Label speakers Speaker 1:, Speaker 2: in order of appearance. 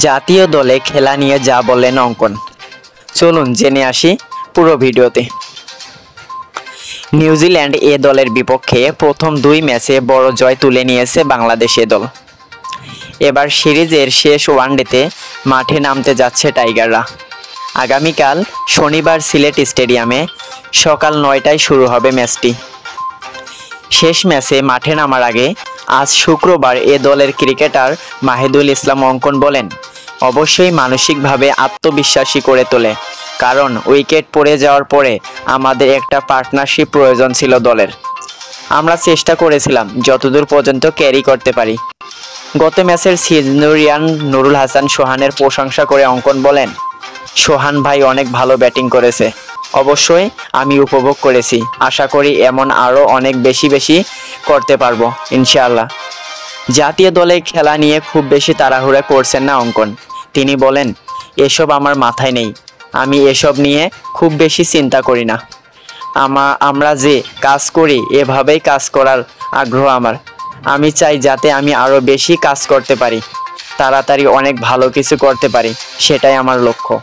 Speaker 1: জাতীয় দলে খেলা নিয়ে যা বললেন অঙ্কন, চলুন জেনে আসি পুরো ভিডিওতে। নিউজিল্যান্ড এ দলের বিপক্ষে প্রথম 2 ম্যাচে বড় জয় তুলে নিয়েছে বাংলাদেশ এ দল। এবার সিরিজের শেষ ওয়ানডেতে মাঠে নামতে যাচ্ছে টাইগাররা। আগামীকাল শনিবার সিলেট স্টেডিয়ামে সকাল 9টায় শুরু হবে ম্যাচটি। শেষ ম্যাচে মাঠে নামার আগে আজ শুক্রবার এ দলের ক্রিকেটার মাহিদুল ইসলাম অঙ্কন বলেন, অবশ্যই মানসিকভাবে আত্মবিশ্বাসী করে তোলে, কারণ উইকেট পড়ে যাওয়ার পরে আমাদের একটা পার্টনারশিপ প্রয়োজন ছিল দলের। আমরা চেষ্টা করেছিলাম যতদূর পর্যন্ত ক্যারি করতে পারি। গত ম্যাচের সিজনুরিয়ান নুরুল হাসান সোহানের প্রশংসা করে অঙ্কন বলেন, সোহান ভাই অনেক ভালো ব্যাটিং করেছে, অবশ্যই আমি উপভোগ করেছি। আশা করি এমন আরও অনেক বেশি করতে পারবো ইনশাআল্লাহ। জাতীয় দলে খেলা নিয়ে খুব বেশি তাড়াহুড়া করছেন না অঙ্কন। তিনি বলেন, এসব আমার মাথায় নেই, আমি এসব নিয়ে খুব বেশি চিন্তা করি না। আমরা যে কাজ করি এভাবেই কাজ করার আগ্রহ আমার। আমি চাই যাতে আমি আরও বেশি কাজ করতে পারি, তাড়াতাড়ি অনেক ভালো কিছু করতে পারি, সেটাই আমার লক্ষ্য।